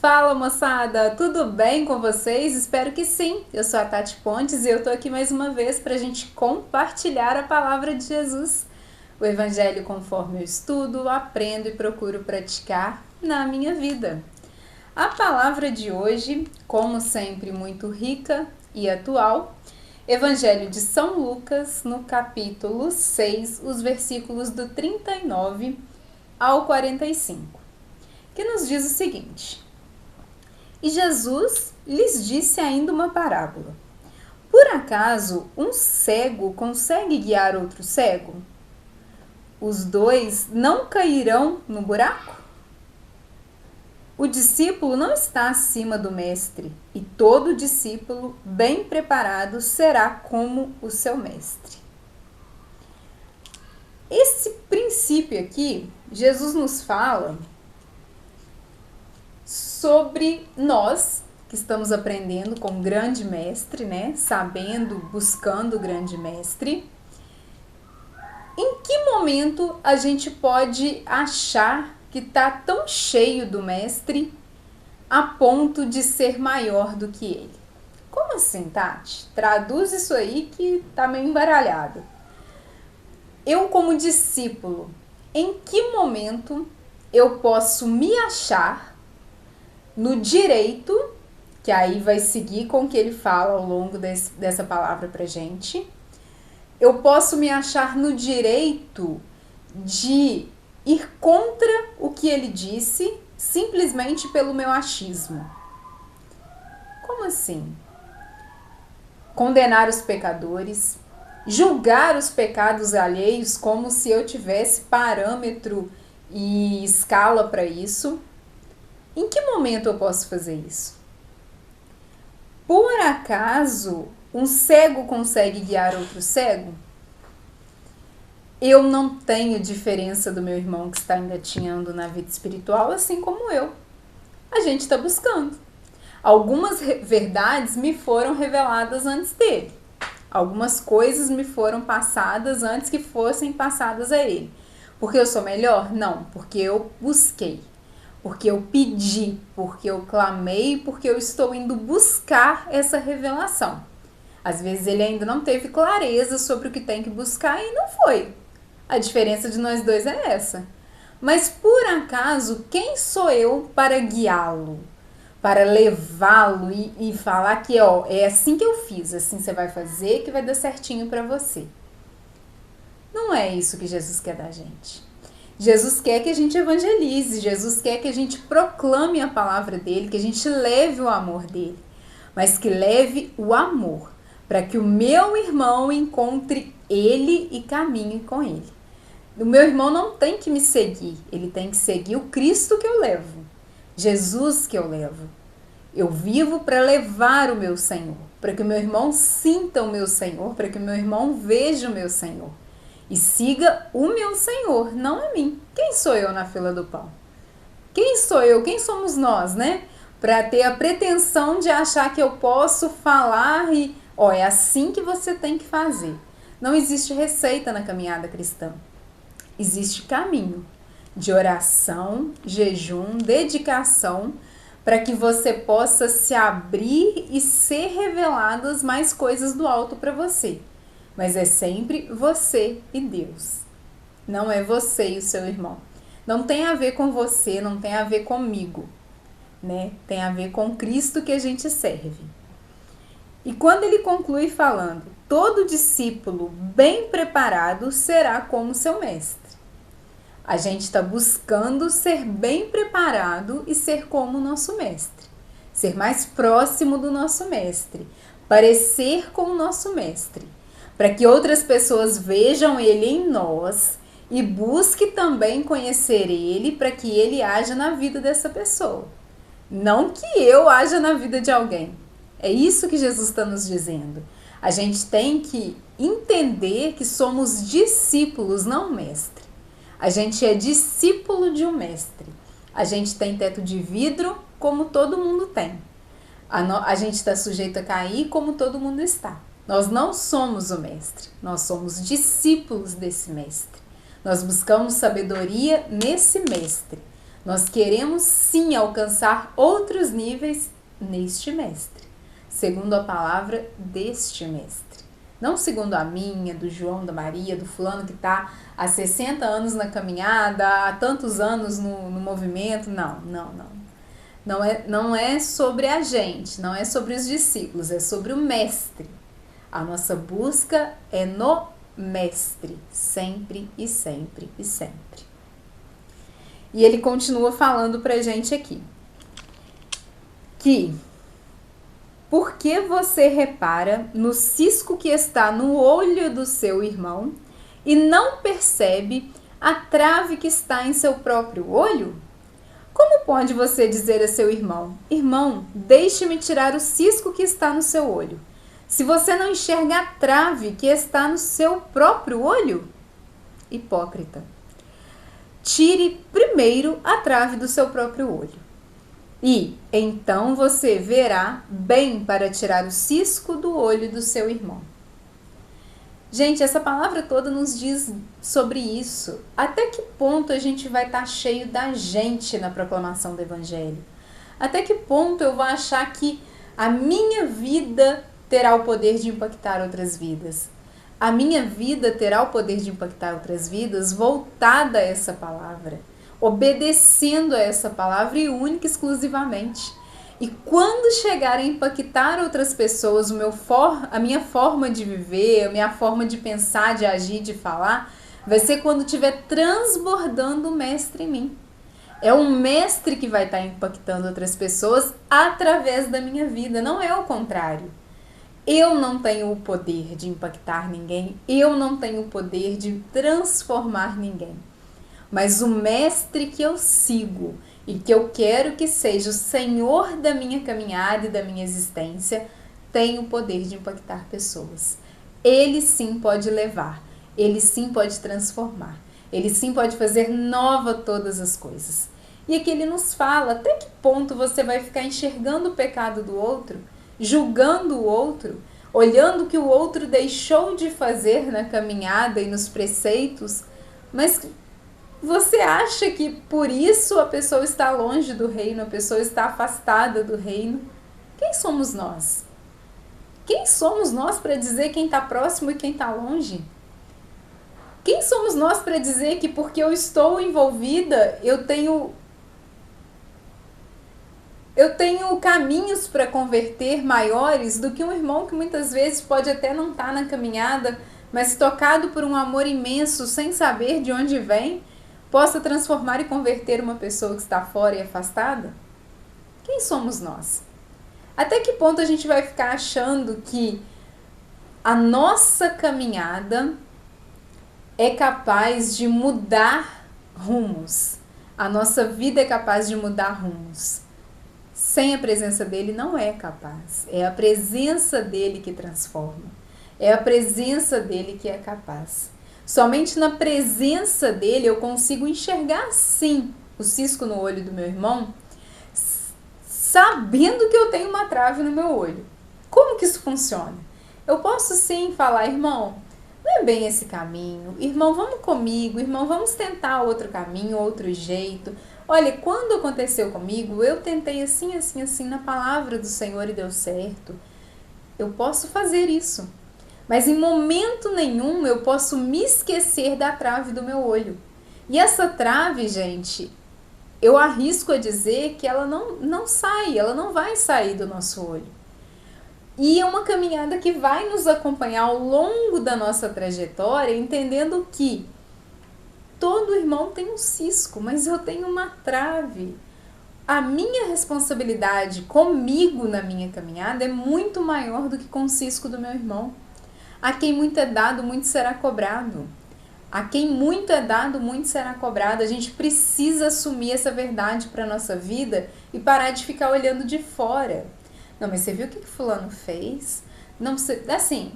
Fala, moçada, tudo bem com vocês? Espero que sim. Eu sou a Tati Pontes e eu tô aqui mais uma vez para a gente compartilhar a palavra de Jesus, o Evangelho conforme eu estudo, aprendo e procuro praticar na minha vida. A palavra de hoje, como sempre, muito rica e atual, Evangelho de São Lucas, no capítulo 6, os versículos do 39 ao 45, que nos diz o seguinte: E Jesus lhes disse ainda uma parábola. Por acaso um cego consegue guiar outro cego? Os dois não cairão no buraco? O discípulo não está acima do mestre, e todo discípulo bem preparado será como o seu mestre. Esse princípio aqui, Jesus nos fala sobre nós que estamos aprendendo com o grande mestre, né? Sabendo, buscando o grande mestre. Em que momento a gente pode achar que está tão cheio do mestre a ponto de ser maior do que ele? Como assim, Tati? Traduz isso aí que tá meio embaralhado. Eu, como discípulo, em que momento eu posso me achar no direito, que aí vai seguir com o que ele fala ao longo dessa palavra pra gente, eu posso me achar no direito de ir contra o que ele disse simplesmente pelo meu achismo? Como assim? Condenar os pecadores, julgar os pecados alheios como se eu tivesse parâmetro e escala para isso. Em que momento eu posso fazer isso? Por acaso um cego consegue guiar outro cego? Eu não tenho diferença do meu irmão que está engatinhando na vida espiritual, assim como eu. A gente está buscando. Algumas verdades me foram reveladas antes dele. Algumas coisas me foram passadas antes que fossem passadas a ele. Porque eu sou melhor? Não, porque eu busquei. Porque eu pedi, porque eu clamei, porque eu estou indo buscar essa revelação. Às vezes ele ainda não teve clareza sobre o que tem que buscar e não foi. A diferença de nós dois é essa. Mas por acaso, quem sou eu para guiá-lo? Para levá-lo e falar que é assim que eu fiz, assim você vai fazer que vai dar certinho para você. Não é isso que Jesus quer da gente. Jesus quer que a gente evangelize, Jesus quer que a gente proclame a palavra dele, que a gente leve o amor dele, mas que leve o amor, para que o meu irmão encontre ele e caminhe com ele. O meu irmão não tem que me seguir, ele tem que seguir o Cristo que eu levo, Jesus que eu levo. Eu vivo para levar o meu Senhor, para que o meu irmão sinta o meu Senhor, para que o meu irmão veja o meu Senhor. E siga o meu Senhor, não a mim. Quem sou eu na fila do pão? Quem sou eu? Quem somos nós, né? Para ter a pretensão de achar que eu posso falar e, é assim que você tem que fazer. Não existe receita na caminhada cristã. Existe caminho de oração, jejum, dedicação, para que você possa se abrir e ser reveladas mais coisas do alto para você. Mas é sempre você e Deus. Não é você e o seu irmão. Não tem a ver com você, não tem a ver comigo, né? Tem a ver com Cristo que a gente serve. E quando ele conclui falando, todo discípulo bem preparado será como seu mestre. A gente está buscando ser bem preparado e ser como o nosso mestre. Ser mais próximo do nosso mestre. Parecer com o nosso mestre. Para que outras pessoas vejam ele em nós e busque também conhecer ele para que ele haja na vida dessa pessoa. Não que eu haja na vida de alguém. É isso que Jesus está nos dizendo. A gente tem que entender que somos discípulos, não mestre. A gente é discípulo de um mestre. A gente tem teto de vidro, como todo mundo tem. A gente está sujeito a cair, como todo mundo está. Nós não somos o mestre, nós somos discípulos desse mestre. Nós buscamos sabedoria nesse mestre. Nós queremos sim alcançar outros níveis neste mestre, segundo a palavra deste mestre. Não segundo a minha, do João, da Maria, do fulano que está há 60 anos na caminhada, há tantos anos no movimento. Não. Não é sobre a gente, não é sobre os discípulos, é sobre o mestre. A nossa busca é no mestre, sempre e sempre e sempre. E ele continua falando pra gente aqui que por que você repara no cisco que está no olho do seu irmão e não percebe a trave que está em seu próprio olho? Como pode você dizer a seu irmão: irmão, deixe-me tirar o cisco que está no seu olho, se você não enxerga a trave que está no seu próprio olho? Hipócrita. Tire primeiro a trave do seu próprio olho, e então você verá bem para tirar o cisco do olho do seu irmão. Gente, essa palavra toda nos diz sobre isso. Até que ponto a gente vai estar cheio da gente na proclamação do Evangelho? Até que ponto eu vou achar que a minha vida terá o poder de impactar outras vidas? A minha vida terá o poder de impactar outras vidas voltada a essa palavra, obedecendo a essa palavra e única e exclusivamente. E quando chegar a impactar outras pessoas, a minha forma de viver, a minha forma de pensar, de agir, de falar, vai ser quando estiver transbordando o mestre em mim. É o mestre que vai estar impactando outras pessoas através da minha vida, não é o contrário. Eu não tenho o poder de impactar ninguém, eu não tenho o poder de transformar ninguém. Mas o mestre que eu sigo e que eu quero que seja o Senhor da minha caminhada e da minha existência, tem o poder de impactar pessoas. Ele sim pode levar, ele sim pode transformar, ele sim pode fazer nova todas as coisas. E aqui ele nos fala até que ponto você vai ficar enxergando o pecado do outro, julgando o outro, olhando o que o outro deixou de fazer na caminhada e nos preceitos, mas você acha que por isso a pessoa está longe do reino, a pessoa está afastada do reino? Quem somos nós? Quem somos nós para dizer quem está próximo e quem está longe? Quem somos nós para dizer que porque eu estou envolvida, eu tenho caminhos para converter maiores do que um irmão que muitas vezes pode até não estar na caminhada, mas tocado por um amor imenso, sem saber de onde vem, possa transformar e converter uma pessoa que está fora e afastada? Quem somos nós? Até que ponto a gente vai ficar achando que a nossa caminhada é capaz de mudar rumos? A nossa vida é capaz de mudar rumos? Sem a presença dele não é capaz. É a presença dele que transforma. É a presença dele que é capaz. Somente na presença dele eu consigo enxergar sim o cisco no olho do meu irmão, sabendo que eu tenho uma trave no meu olho. Como que isso funciona? Eu posso sim falar: irmão, não é bem esse caminho, irmão, vamos comigo, irmão, vamos tentar outro caminho, outro jeito. Olha, quando aconteceu comigo, eu tentei assim na palavra do Senhor e deu certo. Eu posso fazer isso. Mas em momento nenhum eu posso me esquecer da trave do meu olho. E essa trave, gente, eu arrisco a dizer que ela não sai, ela não vai sair do nosso olho. E é uma caminhada que vai nos acompanhar ao longo da nossa trajetória, entendendo que todo irmão tem um cisco, mas eu tenho uma trave. A minha responsabilidade comigo na minha caminhada é muito maior do que com o cisco do meu irmão. A quem muito é dado, muito será cobrado. A quem muito é dado, muito será cobrado. A gente precisa assumir essa verdade para a nossa vida e parar de ficar olhando de fora. Não, mas você viu o que fulano fez? Não, assim,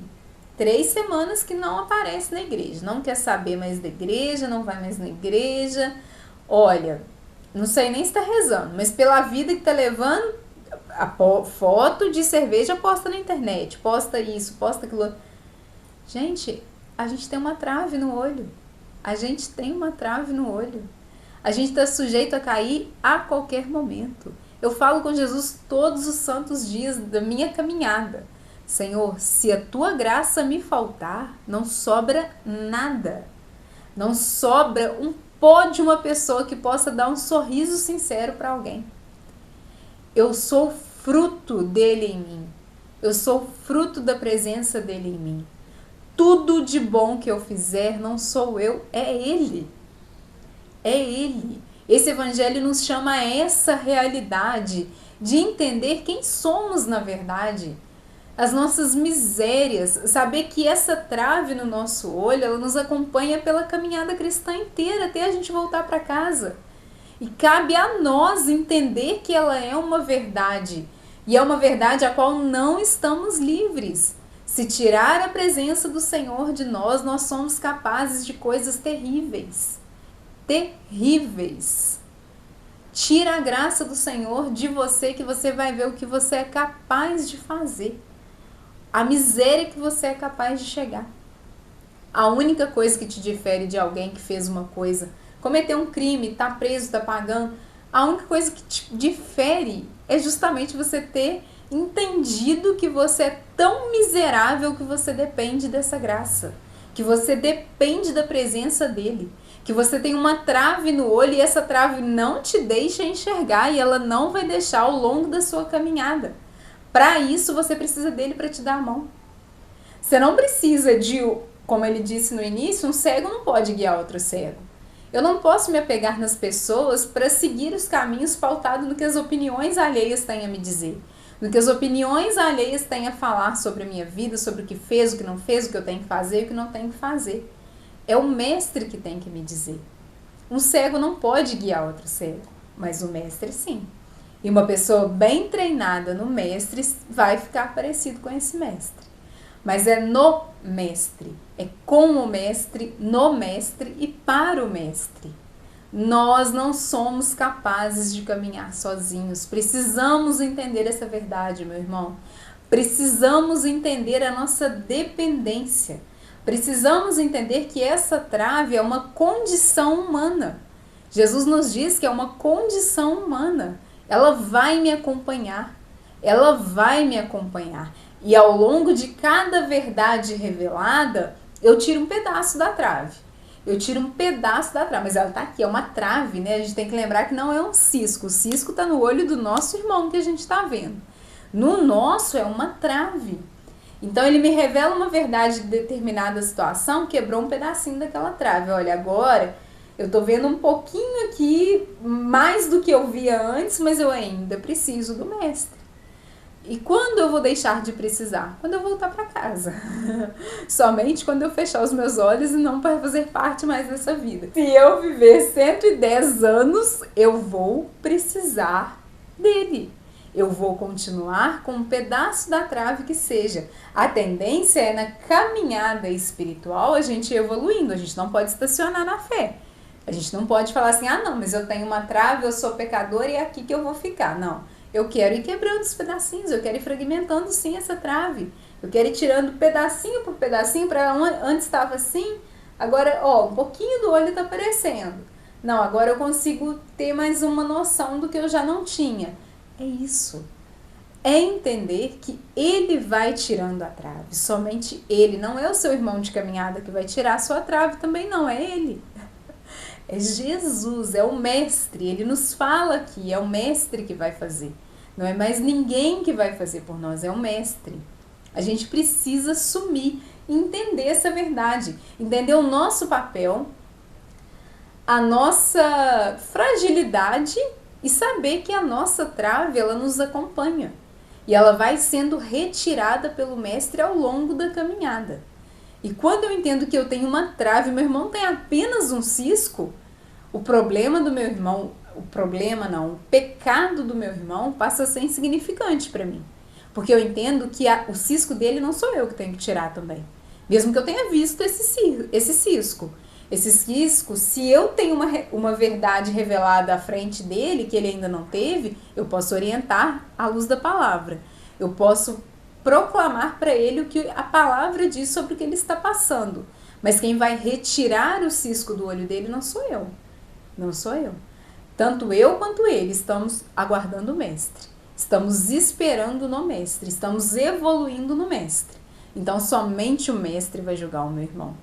3 semanas que não aparece na igreja. Não quer saber mais da igreja, não vai mais na igreja. Olha, não sei nem se está rezando, mas pela vida que está levando, a foto de cerveja posta na internet, posta isso, posta aquilo. Gente, a gente tem uma trave no olho. A gente tem uma trave no olho. A gente está sujeito a cair a qualquer momento. Eu falo com Jesus todos os santos dias da minha caminhada. Senhor, se a tua graça me faltar, não sobra nada. Não sobra um pó de uma pessoa que possa dar um sorriso sincero para alguém. Eu sou fruto dele em mim. Eu sou fruto da presença dele em mim. Tudo de bom que eu fizer não sou eu, é ele. É ele. Esse evangelho nos chama a essa realidade de entender quem somos na verdade. As nossas misérias, saber que essa trave no nosso olho, ela nos acompanha pela caminhada cristã inteira até a gente voltar para casa. E cabe a nós entender que ela é uma verdade. E é uma verdade a qual não estamos livres. Se tirar a presença do Senhor de nós, nós somos capazes de coisas terríveis. Terríveis. Tira a graça do Senhor de você, que você vai ver o que você é capaz de fazer. A miséria que você é capaz de chegar. A única coisa que te difere de alguém que fez uma coisa, cometeu um crime, está preso, está pagando, a única coisa que te difere é justamente você ter entendido que você é tão miserável que você depende dessa graça, que você depende da presença dele, que você tem uma trave no olho e essa trave não te deixa enxergar e ela não vai deixar ao longo da sua caminhada. Para isso você precisa dele para te dar a mão. Você não precisa de, como ele disse no início, um cego não pode guiar outro cego. Eu não posso me apegar nas pessoas para seguir os caminhos pautados no que as opiniões alheias têm a me dizer. No que as opiniões alheias têm a falar sobre a minha vida, sobre o que fez, o que não fez, o que eu tenho que fazer e o que não tenho que fazer. É o mestre que tem que me dizer. Um cego não pode guiar outro cego, mas o mestre sim. E uma pessoa bem treinada no mestre vai ficar parecido com esse mestre. Mas é no mestre, é com o mestre, no mestre e para o mestre. Nós não somos capazes de caminhar sozinhos. Precisamos entender essa verdade, meu irmão. Precisamos entender a nossa dependência. Precisamos entender que essa trave é uma condição humana. Jesus nos diz que é uma condição humana. Ela vai me acompanhar. Ela vai me acompanhar. E ao longo de cada verdade revelada, eu tiro um pedaço da trave. Eu tiro um pedaço da trave, mas ela tá aqui, é uma trave, né? A gente tem que lembrar que não é um cisco. O cisco tá no olho do nosso irmão que a gente tá vendo. No nosso é uma trave. Então ele me revela uma verdade de determinada situação, quebrou um pedacinho daquela trave. Olha, agora eu tô vendo um pouquinho aqui, mais do que eu via antes, mas eu ainda preciso do mestre. E quando eu vou deixar de precisar? Quando eu voltar para casa. Somente quando eu fechar os meus olhos e não para fazer parte mais dessa vida. Se eu viver 110 anos, eu vou precisar dele. Eu vou continuar com um pedaço da trave que seja. A tendência é na caminhada espiritual a gente ir evoluindo. A gente não pode estacionar na fé. A gente não pode falar assim, ah não, mas eu tenho uma trave, eu sou pecador e é aqui que eu vou ficar. Não. Eu quero ir quebrando os pedacinhos, eu quero ir fragmentando sim essa trave. Eu quero ir tirando pedacinho por pedacinho, para antes estava assim, agora ó, um pouquinho do olho está aparecendo. Não, agora eu consigo ter mais uma noção do que eu já não tinha. É isso. É entender que ele vai tirando a trave, somente ele. Não é o seu irmão de caminhada que vai tirar a sua trave também não, é ele. É Jesus, é o mestre, ele nos fala aqui, é o mestre que vai fazer. Não é mais ninguém que vai fazer por nós, é o mestre. A gente precisa assumir e entender essa verdade, entender o nosso papel, a nossa fragilidade e saber que a nossa trave, ela nos acompanha. E ela vai sendo retirada pelo mestre ao longo da caminhada. E quando eu entendo que eu tenho uma trave, meu irmão tem apenas um cisco, o problema do meu irmão, o pecado do meu irmão passa a ser insignificante para mim. Porque eu entendo que o cisco dele não sou eu que tenho que tirar também. Mesmo que eu tenha visto esse cisco. Esse cisco, se eu tenho uma verdade revelada à frente dele, que ele ainda não teve, eu posso orientar à luz da palavra. Eu posso proclamar para ele o que a palavra diz sobre o que ele está passando. Mas quem vai retirar o cisco do olho dele não sou eu. Não sou eu. Tanto eu quanto ele estamos aguardando o mestre. Estamos esperando no mestre. Estamos evoluindo no mestre. Então, somente o mestre vai julgar o meu irmão.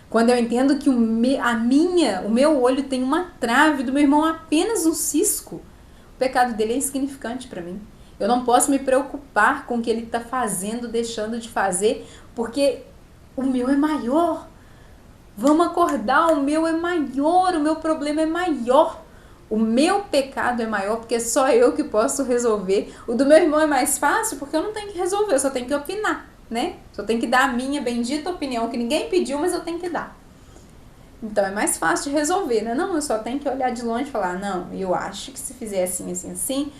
Quando eu entendo que o meu olho tem uma trave, do meu irmão apenas um cisco, o pecado dele é insignificante para mim. Eu não posso me preocupar com o que ele está fazendo, deixando de fazer, porque o meu é maior. Vamos acordar, o meu é maior, o meu problema é maior. O meu pecado é maior porque é só eu que posso resolver. O do meu irmão é mais fácil porque eu não tenho que resolver, eu só tenho que opinar, né? Só tenho que dar a minha bendita opinião que ninguém pediu, mas eu tenho que dar. Então é mais fácil de resolver, né? Não, eu só tenho que olhar de longe e falar, não, eu acho que se fizer assim, assim, assim,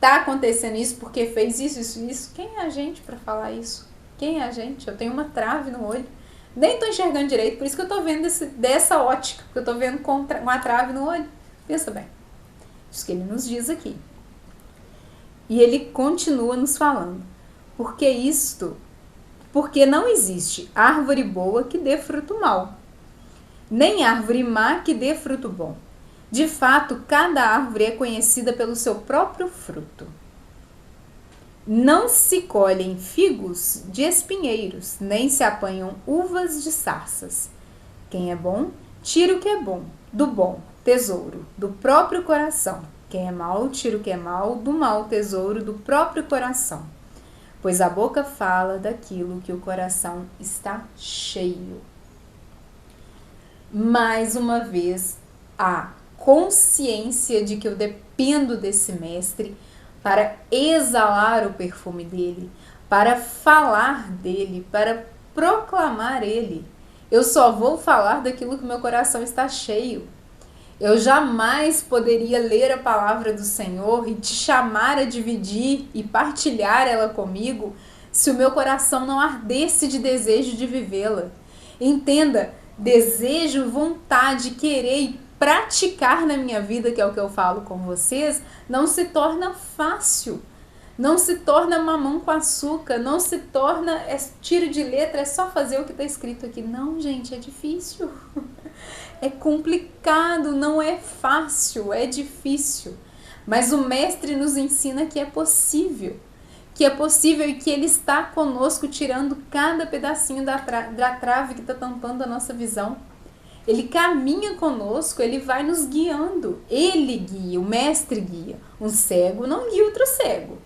tá acontecendo isso porque fez isso, isso, isso. Quem é a gente para falar isso? Quem é a gente? Eu tenho uma trave no olho. Nem tô enxergando direito, por isso que eu tô vendo dessa ótica, porque eu tô vendo com uma trave no olho. Pensa bem. Isso que ele nos diz aqui. E ele continua nos falando. Porque não existe árvore boa que dê fruto mau, nem árvore má que dê fruto bom. De fato, cada árvore é conhecida pelo seu próprio fruto. Não se colhem figos de espinheiros, nem se apanham uvas de sarças. Quem é bom, tira o que é bom, do bom tesouro, do próprio coração. Quem é mau, tira o que é mau, do mau tesouro, do próprio coração. Pois a boca fala daquilo que o coração está cheio. Mais uma vez, a consciência de que eu dependo desse mestre para exalar o perfume dele, para falar dele, para proclamar ele. Eu só vou falar daquilo que meu coração está cheio. Eu jamais poderia ler a palavra do Senhor e te chamar a dividir e partilhar ela comigo se o meu coração não ardesse de desejo de vivê-la. Entenda, desejo, vontade, querer e praticar na minha vida, que é o que eu falo com vocês, não se torna fácil. Não se torna mamão com açúcar, não se torna tiro de letra, é só fazer o que está escrito aqui. Não, gente, é difícil. É complicado, não é fácil, é difícil. Mas o mestre nos ensina que é possível e que ele está conosco tirando cada pedacinho da trave que está tampando a nossa visão. Ele caminha conosco, ele vai nos guiando. Ele guia, o mestre guia. Um cego não guia outro cego,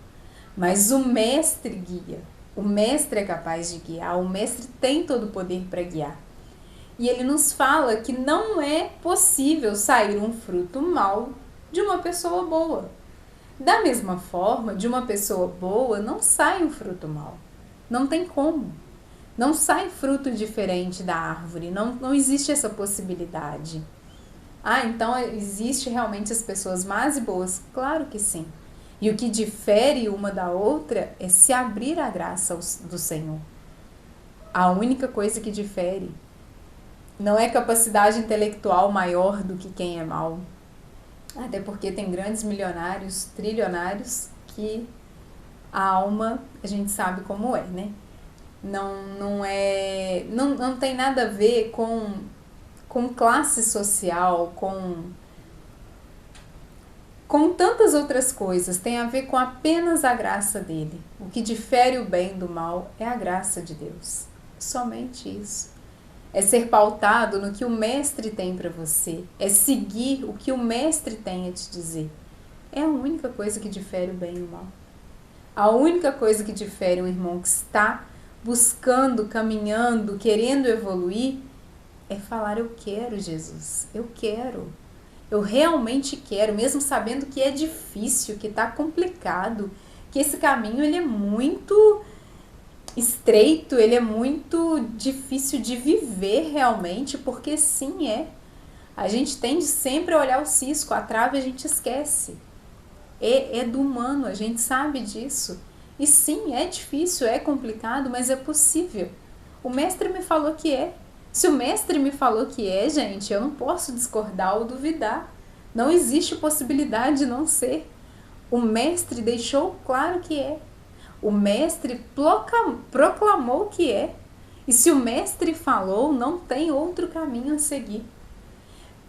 mas o mestre guia. O mestre é capaz de guiar, o mestre tem todo o poder para guiar. E ele nos fala que não é possível sair um fruto mau de uma pessoa boa. Da mesma forma, de uma pessoa boa não sai um fruto mau. Não tem como. Não sai fruto diferente da árvore. Não existe essa possibilidade. Então existe realmente as pessoas más e boas? Claro que sim. E o que difere uma da outra é se abrir à graça do Senhor. A única coisa que difere não é capacidade intelectual maior do que quem é mau. Até porque tem grandes milionários, trilionários, que a alma, a gente sabe como é, né? Não tem nada a ver com classe social, com tantas outras coisas. Tem a ver com apenas a graça dele. O que difere o bem do mal é a graça de Deus. Somente isso. É ser pautado no que o mestre tem para você. É seguir o que o mestre tem a te dizer. É a única coisa que difere o bem e o mal. A única coisa que difere um irmão que está buscando, caminhando, querendo evoluir, é falar: eu quero Jesus, eu quero. Eu realmente quero, mesmo sabendo que é difícil, que está complicado, que esse caminho ele é muito estreito, ele é muito difícil de viver realmente, porque sim, a gente tende sempre a olhar o cisco, a trave a gente esquece. É do humano, a gente sabe disso. E sim, é difícil, é complicado, mas é possível. O mestre me falou que é. Se o mestre me falou que é, gente, eu não posso discordar ou duvidar. Não existe possibilidade de não ser. O mestre deixou claro que é. O mestre proclamou que é. E se o mestre falou, não tem outro caminho a seguir.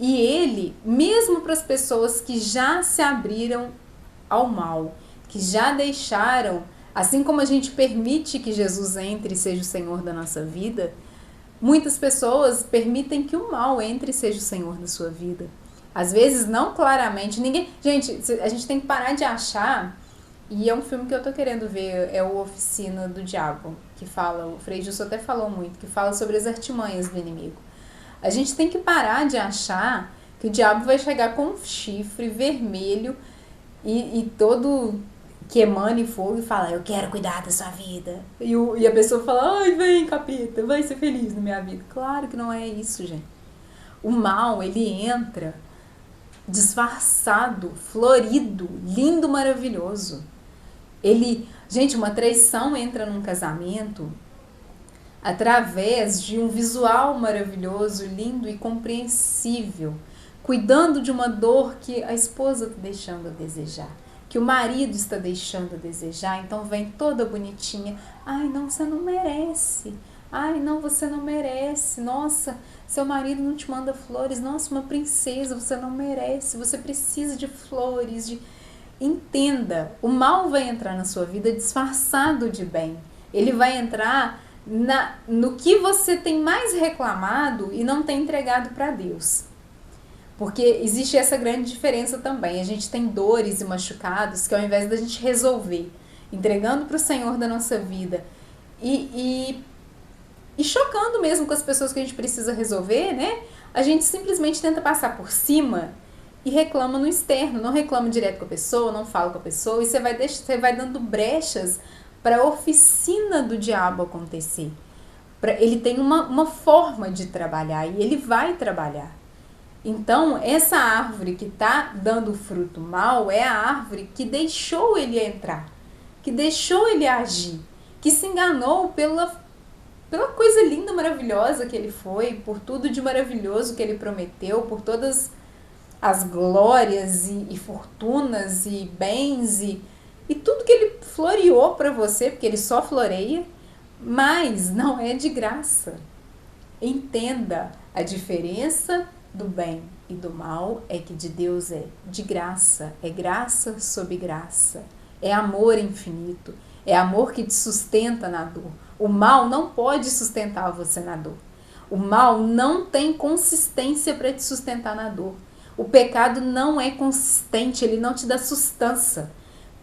E ele, mesmo para as pessoas que já se abriram ao mal, que já deixaram, assim como a gente permite que Jesus entre e seja o Senhor da nossa vida, muitas pessoas permitem que o mal entre e seja o Senhor da sua vida. Às vezes não claramente, ninguém... Gente, a gente tem que parar de achar, e é um filme que eu tô querendo ver, é o Oficina do Diabo, que fala, o Frei Justo até falou muito, que fala sobre as artimanhas do inimigo. A gente tem que parar de achar que o diabo vai chegar com um chifre vermelho e todo que emana em fogo e fala, eu quero cuidar da sua vida. E a pessoa fala, ai, vem capeta, vai ser feliz na minha vida. Claro que não é isso, gente. O mal, ele entra disfarçado, florido, lindo, maravilhoso. Gente, uma traição entra num casamento através de um visual maravilhoso, lindo e compreensível, cuidando de uma dor que a esposa está deixando a desejar, que o marido está deixando a desejar, então vem toda bonitinha, ai não, você não merece, ai não, você não merece, nossa, seu marido não te manda flores, nossa, uma princesa, você não merece, você precisa de flores, Entenda, o mal vai entrar na sua vida disfarçado de bem, ele vai entrar no que você tem mais reclamado e não tem entregado para Deus. Porque existe essa grande diferença também. A gente tem dores e machucados que ao invés da gente resolver, entregando para o Senhor da nossa vida e chocando mesmo com as pessoas que a gente precisa resolver, né? A gente simplesmente tenta passar por cima e reclama no externo, não reclama direto com a pessoa, não fala com a pessoa, e você vai dando brechas para a oficina do diabo acontecer. Ele tem uma forma de trabalhar e ele vai trabalhar. Então, essa árvore que está dando fruto mal é a árvore que deixou ele entrar, que deixou ele agir, que se enganou pela coisa linda, maravilhosa que ele foi, por tudo de maravilhoso que ele prometeu, por todas as glórias e fortunas e bens e tudo que ele floreou para você, porque ele só floreia, mas não é de graça. Entenda, a diferença do bem e do mal é que de Deus é de graça, é graça sobre graça, é amor infinito, é amor que te sustenta na dor. O mal não pode sustentar você na dor. O mal não tem consistência para te sustentar na dor. O pecado não é consistente, ele não te dá sustância.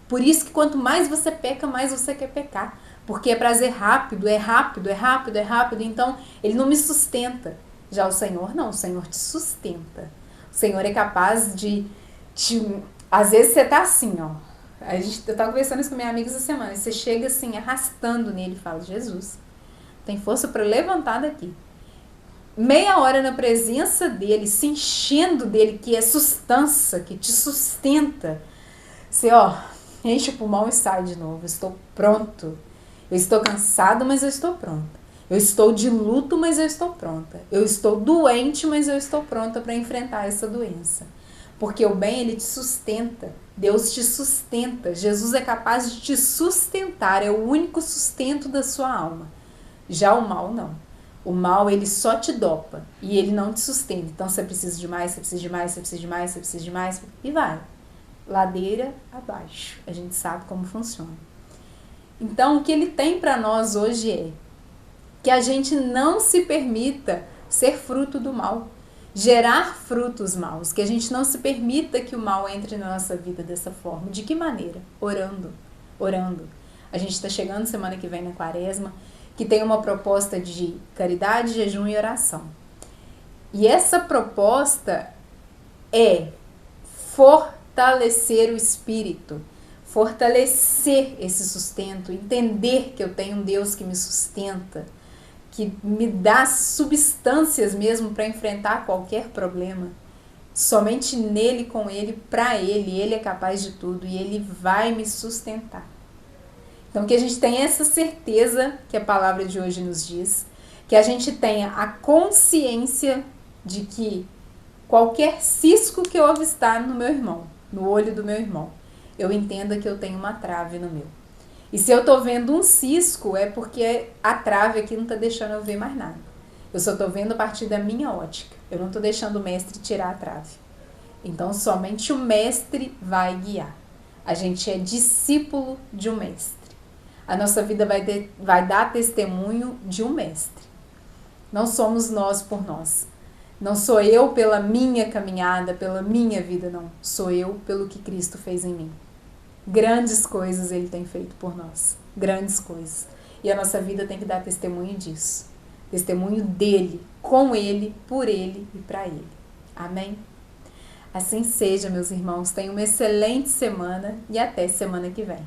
Por isso que quanto mais você peca, mais você quer pecar. Porque é prazer rápido, é rápido, é rápido, é rápido. Então, ele não me sustenta. Já o Senhor não, o Senhor te sustenta. O Senhor é capaz de às vezes você tá assim, ó. Eu tava conversando isso com minha amiga essa semana. E você chega assim, arrastando nele e fala, Jesus, tem força para levantar daqui. Meia hora na presença dele, se enchendo dele, que é sustância, que te sustenta. Você, enche o pulmão e sai de novo. Eu estou pronto. Eu estou cansado, mas eu estou pronta. Eu estou de luto, mas eu estou pronta. Eu estou doente, mas eu estou pronta para enfrentar essa doença. Porque o bem, ele te sustenta. Deus te sustenta. Jesus é capaz de te sustentar. É o único sustento da sua alma. Já o mal, não. O mal, ele só te dopa e ele não te sustenta. Então, você precisa de mais, você precisa de mais, você precisa de mais, você precisa de mais, e vai. Ladeira abaixo. A gente sabe como funciona. Então, o que ele tem para nós hoje é que a gente não se permita ser fruto do mal, gerar frutos maus, que a gente não se permita que o mal entre na nossa vida dessa forma. De que maneira? Orando. A gente está chegando semana que vem na Quaresma, que tem uma proposta de caridade, jejum e oração. E essa proposta é fortalecer o espírito, fortalecer esse sustento, entender que eu tenho um Deus que me sustenta, que me dá substâncias mesmo para enfrentar qualquer problema. Somente nele, com ele, para ele é capaz de tudo e ele vai me sustentar. Então, que a gente tenha essa certeza que a palavra de hoje nos diz, que a gente tenha a consciência de que qualquer cisco que eu avistar no meu irmão, no olho do meu irmão, eu entenda que eu tenho uma trave no meu. E se eu estou vendo um cisco, é porque a trave aqui não está deixando eu ver mais nada. Eu só estou vendo a partir da minha ótica. Eu não estou deixando o mestre tirar a trave. Então, somente o mestre vai guiar. A gente é discípulo de um mestre. A nossa vida vai dar testemunho de um mestre. Não somos nós por nós. Não sou eu pela minha caminhada, pela minha vida, não. Sou eu pelo que Cristo fez em mim. Grandes coisas Ele tem feito por nós. Grandes coisas. E a nossa vida tem que dar testemunho disso. Testemunho dEle, com Ele, por Ele e para Ele. Amém? Assim seja, meus irmãos. Tenham uma excelente semana e até semana que vem.